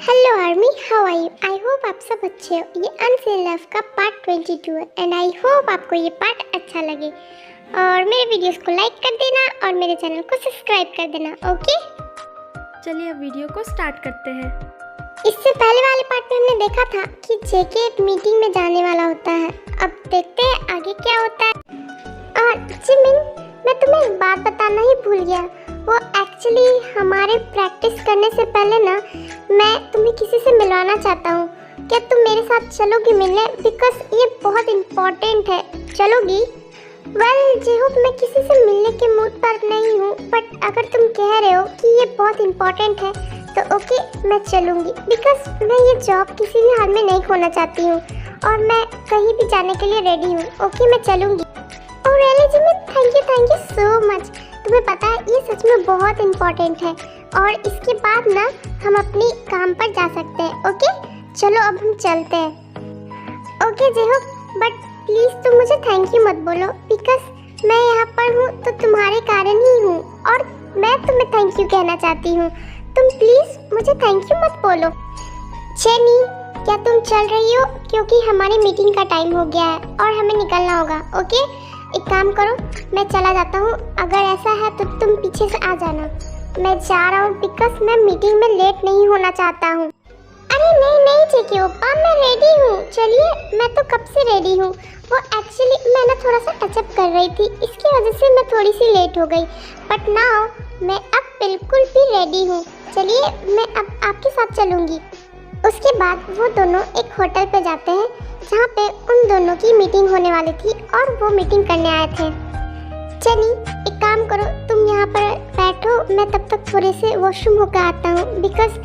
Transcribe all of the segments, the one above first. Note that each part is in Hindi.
Hello army, how are you? I hope आप सब अच्छे हो। ये अनसेन लव का पार्ट 22 है एंड आई होप आपको ये पार्ट अच्छा लगे और मेरे वीडियोस को लाइक कर देना और मेरे चैनल को सब्सक्राइब कर देना। ओके, चलिए अब वीडियो को स्टार्ट करते हैं। इससे पहले वाले पार्ट में हमने देखा था कि जेके एक मीटिंग में जाने वाला होता है। अब देखते हैं आगे क्या होता है। और जिमिन, मैं तुम्हें एक बात बताना ही भूल गया। वो एक्चुअली हमारे प्रैक्टिस करने से पहले ना मैं तुम्हें किसी से मिलवाना चाहता हूँ। क्या तुम मेरे साथ चलोगी मिलने? बिकॉज ये बहुत इम्पोर्टेंट है। चलोगी? वेल जेहोप, मैं किसी से मिलने के मूड पर नहीं हूँ, बट अगर तुम कह रहे हो कि ये बहुत इम्पोर्टेंट है तो ओके, मैं चलूँगी। बिकॉज मैं ये जॉब किसी भी हाल में नहीं खोना चाहती हूँ और मैं कहीं भी जाने के लिए रेडी हूँ। ओके, मैं चलूँगी। और really Jimin, thank you so much. तुम्हें पता है ये सच में बहुत इम्पोर्टेंट है और इसके बाद ना हम अपनी काम पर जा सकते हैं। ओके चलो अब हम चलते हैं। ओके जेहोप, बट प्लीज़ तुम मुझे थैंक यू मत बोलो बिकॉज मैं यहाँ पर हूँ तो तुम्हारे कारण ही हूँ और मैं तुम्हें थैंक यू कहना चाहती हूँ। तुम प्लीज़ मुझे थैंक यू मत बोलो। जेनी, क्या तुम चल रही हो? क्योंकि हमारी मीटिंग का टाइम हो गया है और हमें निकलना होगा। ओके, एक काम करो, मैं चला जाता हूँ। अगर ऐसा है तो तुम पीछे से आ जाना। मैं जा रहा हूँ बिकॉज मैं मीटिंग में लेट नहीं होना चाहता हूँ। अरे नहीं जेके ओपा, मैं रेडी हूँ। चलिए, मैं तो कब से रेडी हूँ। वो एक्चुअली मैं ना थोड़ा सा टचअप कर रही थी, इसकी वजह से मैं थोड़ी सी लेट हो गई, बट नाउ मैं अब बिल्कुल भी रेडी हूँ। चलिए, मैं अब आपके साथ चलूँगी। उसके बाद वो दोनों एक होटल पे जाते हैं जहाँ पे उन दोनों की मीटिंग होने वाली थी और वो मीटिंग करने आए थे। चली, एक काम करो, तुम यहाँ पर बैठो, मैं तब तक थोड़े से वॉशरूम होकर आता हूँ बिकॉज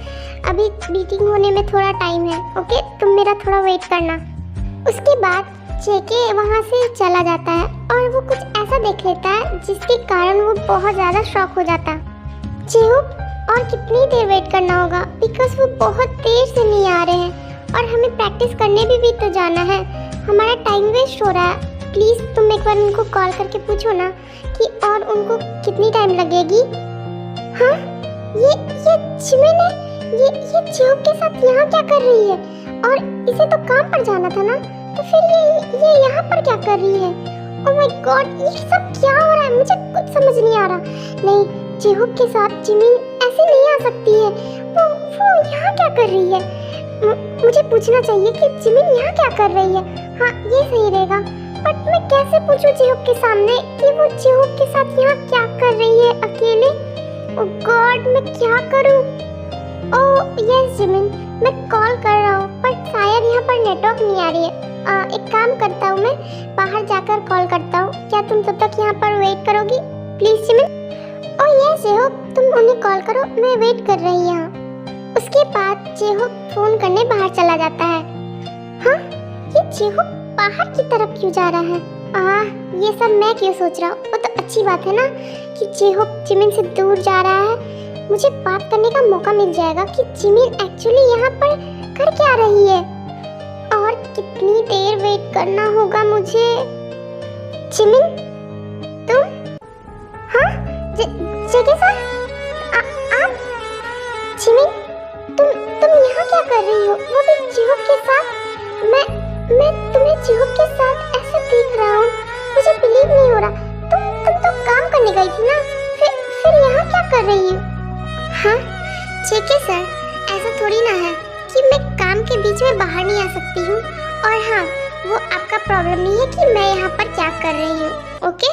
अभी मीटिंग होने में थोड़ा टाइम है। ओके, तुम मेरा थोड़ा वेट करना। उसके बाद जेके वहाँ से चला जाता है और वो कुछ ऐसा देख लेता है जिसके कारण वो बहुत ज़्यादा शॉक हो जाता है। जेहोप, और कितनी देर वेट करना होगा बिकॉज वो बहुत देर से नहीं आ रहे हैं और हमें प्रैक्टिस करने भी तो जाना है। हमारा टाइम वेस्ट हो रहा है। प्लीज़ तुम एक बार उनको कॉल करके पूछो ना कि और उनको कितनी टाइम लगेगी। हाँ, ये जिमिन है। ये जेहोप के साथ यहाँ क्या कर रही है? और इसे तो काम पर जाना था ना, तो फिर ये यहाँ पर क्या कर रही है? ओह माय गॉड, ये सब क्या हो रहा है? मुझे कुछ समझ नहीं आ रहा। नहीं, जेहोप के साथ जिमिन ऐसे नहीं आ सकती है। वो यहाँ क्या कर रही है? मुझे पूछना चाहिए कि जिमिन यहाँ क्या कर रही है। हाँ, ये सही रहेगा, बट मैं कैसे पूछूं जेहोप के सामने कि वो जेहोप के साथ यहाँ क्या कर रही है अकेले? ओह गॉड, मैं क्या करूँ? ओह यस जिमिन, मैं कॉल कर रहा हूँ बट शायद यहाँ पर नेटवर्क नहीं आ रही है। एक काम करता हूँ, मैं बाहर जाकर कॉल करता हूँ। क्या तुम तब तक यहाँ पर वेट करोगी प्लीज जिमिन? ओह यस जेहोप, तुम उन्हें कॉल करो, मैं वेट कर रही हूँ। उसके बाद जेहोप फोन करने बाहर चला जाता है। हाँ, ये जेहोप बाहर की तरफ क्यों जा रहा है? ये सब मैं क्यों सोच रहा हूँ? वो तो अच्छी बात है ना कि जेहोप जिमिन से दूर जा रहा है। मुझे बात करने का मौका मिल जाएगा कि जिमिन एक्चुअली यहाँ पर कर क्या रही है और कितनी देर वेट करना होगा मुझे। जिमिन, तुम? हाँ, जेके सर, आप? जिमिन, तुम यहाँ क्या कर रही हो? वो भी जेहोप के साथ? मैं तुम्हें जेहोप के साथ ऐसे देख रहा हूँ, मुझे बिलीव नहीं हो रहा। तुम तो काम करने गई थी ना, फिर यहाँ क्या कर रही हो? हाँ जेके सर, ऐसा थोड़ी ना है कि मैं काम के बीच में बाहर नहीं आ सकती हूँ। और हाँ, वो आपका प्रॉब्लम नहीं है कि मैं यहाँ पर क्या कर रही हूँ। ओके,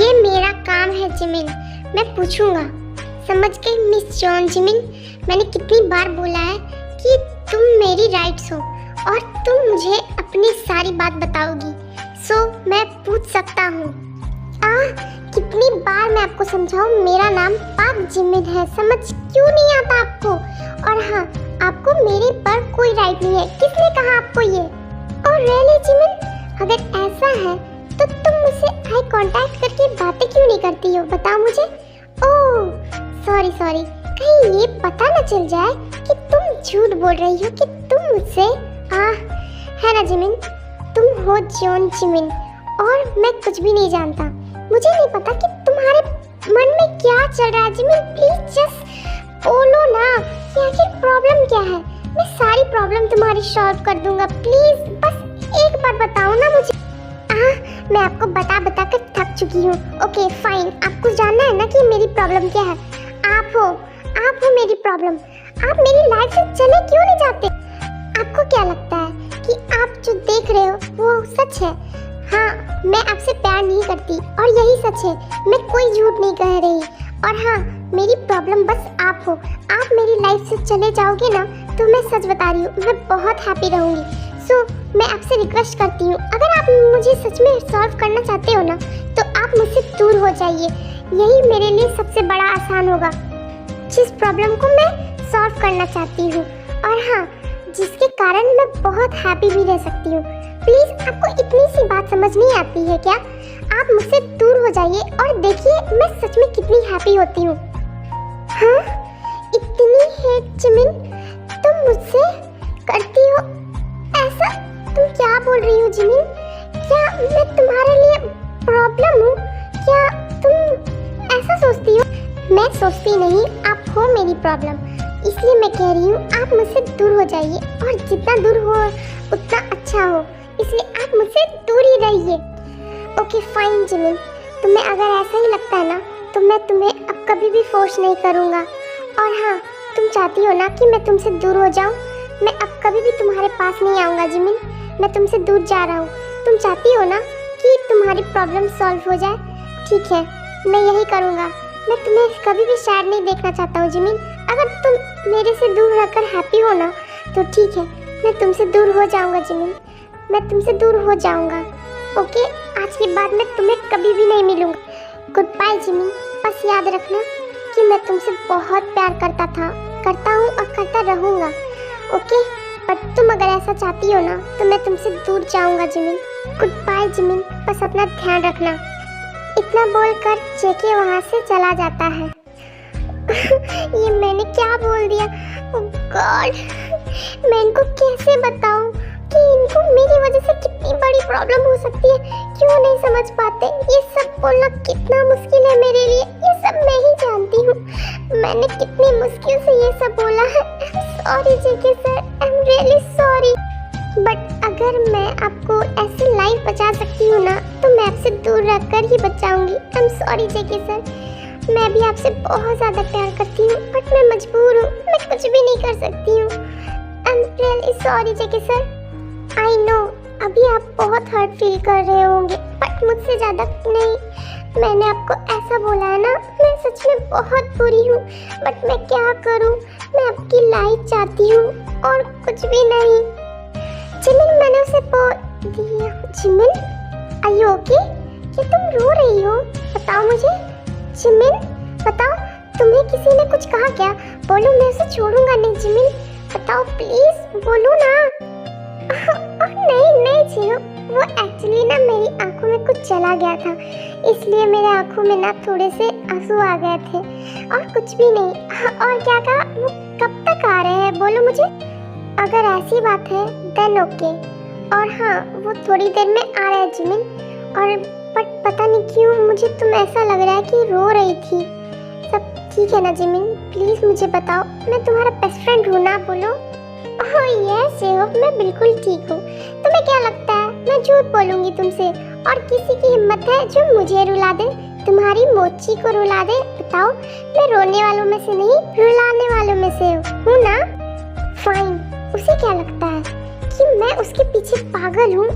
ये मेरा काम है जिमिन, मैं पूछूंगा। समझ गई मिस जॉन जिमिन? मैंने कितनी बार बोला है कि तुम मेरी राइट्स हो और तुम मुझे अपनी सारी बात बताओगी, सो मैं पूछ सकता हूँ। कितनी बार मैं आपको समझाऊं, मेरा नाम पाक जिमिन है, समझ क्यों नहीं आता आपको? और हाँ, आपको मेरे पर कोई राइट नहीं है। किसने कहा आपको ये? और रियली जिमिन, अगर ऐसा है तो तुम मुझसे आई कांटेक्ट करके बातें क्यों नहीं करती हो? बताओ मुझे। ओह सॉरी, कहीं ये पता न चल जाए कि तुम झूठ बोल रही हो कि तुम मुझसे है ना जिमिन? तुम हो जॉन जिमिन और मैं कुछ भी नहीं जानता। मुझे नहीं पता कि तुम्हारे मन में क्या चल रहा है जिमिन। प्लीज जस्ट बोलो ना कि आखिर प्रॉब्लम क्या है। सारी प्रॉब्लम तुम्हारी सॉल्व कर दूंगा। प्लीज बस एक बार बताओ ना मुझे। मैं आपको बता बता कर थक चुकी हूँ। ओके फाइन, आपको जानना है ना कि मेरी प्रॉब्लम क्या है। आप हो मेरी प्रॉब्लम। आप मेरी लाइफ से चले क्यों नहीं जाते? आपको क्या लगता है कि आप जो देख रहे हो वो सच है? हाँ, मैं आपसे प्यार नहीं करती और यही सच है। मैं कोई झूठ नहीं कह रही। और हाँ, मेरी प्रॉब्लम बस आप हो। आप मेरी लाइफ से चले जाओगे ना तो मैं सच बता रही हूँ, मैं बहुत हैप्पी रहूँगी। सो मैं आपसे रिक्वेस्ट करती हूँ, अगर आप मुझे सच में सॉल्व करना चाहते हो ना तो आप मुझसे दूर हो जाइए। यही मेरे लिए सबसे बड़ा आसान होगा, जिस प्रॉब्लम को मैं सॉल्व करना चाहती हूँ। और हाँ, जिसके कारण मैं बहुत हैप्पी भी रह सकती हूँ। प्लीज, आपको इतनी सी बात समझ नहीं आती है क्या? आप मुझसे दूर हो जाइए और देखिए मैं सच में कितनी हैप्पी होती हूँ। हाँ, इतनी हेट जिमिन तुम मुझसे करती हो ऐसा? तुम क्या बोल रही हो जिमिन? क्या मैं तुम्हारे लिए प्रॉब्लम हूँ? क्या तुम ऐसा सोचती हो? मैं सोचती नहीं, आप हो मेरी प्रॉब्लम। इसलिए मैं कह रही हूँ आप मुझसे दूर हो जाइए, और जितना दूर हो उतना अच्छा हो। इसलिए आप मुझसे दूर ही रहिए। ओके फाइन जिमिन, तुम्हें अगर ऐसा ही लगता है ना तो मैं तुम्हें अब कभी भी फोर्स नहीं करूँगा। और हाँ, तुम चाहती हो ना कि मैं तुमसे दूर हो जाऊँ? मैं अब कभी भी तुम्हारे पास नहीं आऊँगा जिमिन। मैं तुमसे दूर जा रहा हूँ। तुम चाहती हो ना कि तुम्हारी प्रॉब्लम सॉल्व हो जाए? ठीक है, मैं यही करूँगा। मैं तुम्हें कभी भी सैड नहीं देखना चाहता हूँ जिमिन। अगर तुम मेरे से दूर रहकर हैप्पी हो ना तो ठीक है, मैं तुमसे दूर हो जाऊँगा जिमिन। मैं तुमसे दूर हो जाऊँगा। ओके, आज के बाद मैं तुम्हें कभी भी नहीं मिलूँगा। Good bye Jimin. बस याद रखना कि मैं तुमसे बहुत प्यार करता हूँ और करता रहूँगा। ओके, बट तुम अगर ऐसा चाहती हो ना तो मैं तुमसे दूर जाऊँगा जिमिन। गुड बाय जिमिन, बस अपना ध्यान रखना। इतना बोलकर जेके वहाँ से चला जाता है। ये मैंने क्या बोल दिया? ओह गॉड, मैं इनको कैसे बताऊं कि इनको मेरी वजह से कितनी बड़ी प्रॉब्लम हो सकती है? क्यों नहीं समझ पाते? ये सब बोलना कितना मुश्किल है मेरे लिए, ये सब मैं ही जानती हूँ। मैंने कितनी मुश्किल से ये सब बोला है। Sorry JK sir, I am really sorry. But अगर मैं आपको ऐसी लाइफ बचा सकती हूँ ना तो मैं आपसे दूर रहकर ही बचाऊंगी। I am sorry JK sir, मैं भी आपसे बहुत ज़्यादा प्यार करती हूँ, बट मैं मजबूर हूँ, मैं कुछ भी नहीं कर सकती हूँ। I am really sorry JK sir. I know अभी आप बहुत हर्ट फील कर रहे होंगे, बट मुझसे ज़्यादा नहीं। मैंने आपको ऐसा बोला है ना, मैं सच में बहुत बुरी हूँ, बट मैं क्या करूँ? मैं आपकी लाइफ चाहती हूँ और कुछ भी नहीं। जिमिन, मैंने उसे बोल दिया। Jimin, are you okay? क्या तुम रो रही हो? बताओ मुझे। जिमिन, बताओ, तुम्हें किसी ने कुछ कहा क्या? बोलो, मैं उसे छोड़ूंगा नहीं। जिमिन, बताओ प्लीज, बोलो ना। नहीं जियो, वो एक्चुअली ना मेरी आंखों में कुछ चला गया था, इसलिए मेरे आंखों में ना थोड़े से आंसू आ गए थे, और कुछ भी नहीं। और क्या कहा? वो कब तक आ रहे हैं? बोलो मुझे। अगर ऐसी बात है देन ओके। और हाँ, वो थोड़ी देर में आ रहे हैं जिमिन। और बट पता नहीं क्यों मुझे तुम ऐसा लग रहा है कि रो रही थी। सब ठीक है ना जिमिन? प्लीज मुझे बताओ, मैं तुम्हारा बेस्ट फ्रेंड हूँ ना? बोलो। ओह यस जियो, मैं बिल्कुल ठीक हूँ। तुम्हें क्या लगता है मैं झूठ बोलूँगी तुमसे? और किसी की हिम्मत है जो मुझे रुला दे? तुम्हारी मोची को रुला दे? बताओ, मैं रोने वालों में से नहीं, रुलाने वालों में से हूँ ना? फाइन, उसे क्या लगता है कि मैं उसके पीछे पागल हूँ?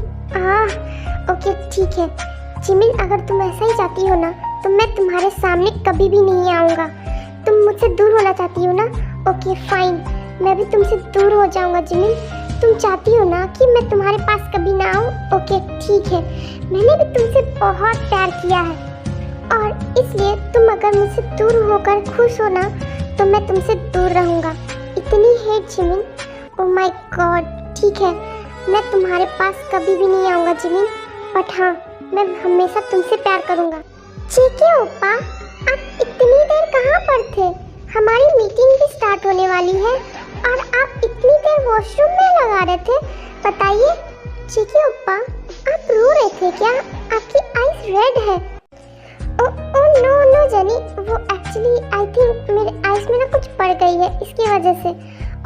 ओके ठीक है जिमिन, अगर तुम ऐसा ही चाहती हो ना तो मैं तुम्हारे सामने कभी भी नहीं आऊँगा। तुम मुझसे दूर होना चाहती हो ना? ओके फाइन, मैं भी तुमसे दूर हो जाऊँगा जिमिन। तुम चाहती हो ना कि मैं तुम्हारे पास कभी ना आऊँ? ओके ठीक है, मैंने भी तुमसे बहुत प्यार किया है, और इसलिए तुम अगर मुझसे दूर होकर खुश हो ना तो मैं तुमसे दूर रहूँगा। इतनी hate Jimin, oh my God. ठीक है, मैं तुम्हारे पास कभी भी नहीं आऊँगा जिमिन, बट हाँ, मैं हमेशा तुमसे प्यार करूँगा। जेके ओप्पा, आप इतनी देर कहाँ पर थे? हमारी मीटिंग भी स्टार्ट होने वाली है और आप इतनी देर वॉशरूम में लगा रहे थे। बताइए जेके ओप्पा, आप रो रहे थे क्या? आपकी आईज रेड है। ओह नो जेनी, वो एक्चुअली आई थिंक मेरे आईज में ना कुछ पड़ गई है, इसकी वजह से।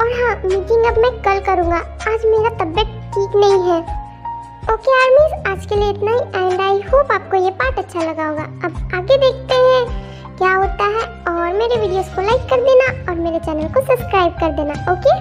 और हाँ, मीटिंग अब मैं कल करूँगा, आज मेरा तबीयत ठीक नहीं है। ओके आर्मीज, आज के लिए इतना ही एंड आई होप आपको ये पार्ट अच्छा लगा होगा। अब आगे देखते हैं क्या होता है और मेरे वीडियोस को लाइक कर देना और मेरे चैनल को सब्सक्राइब कर देना। ओके।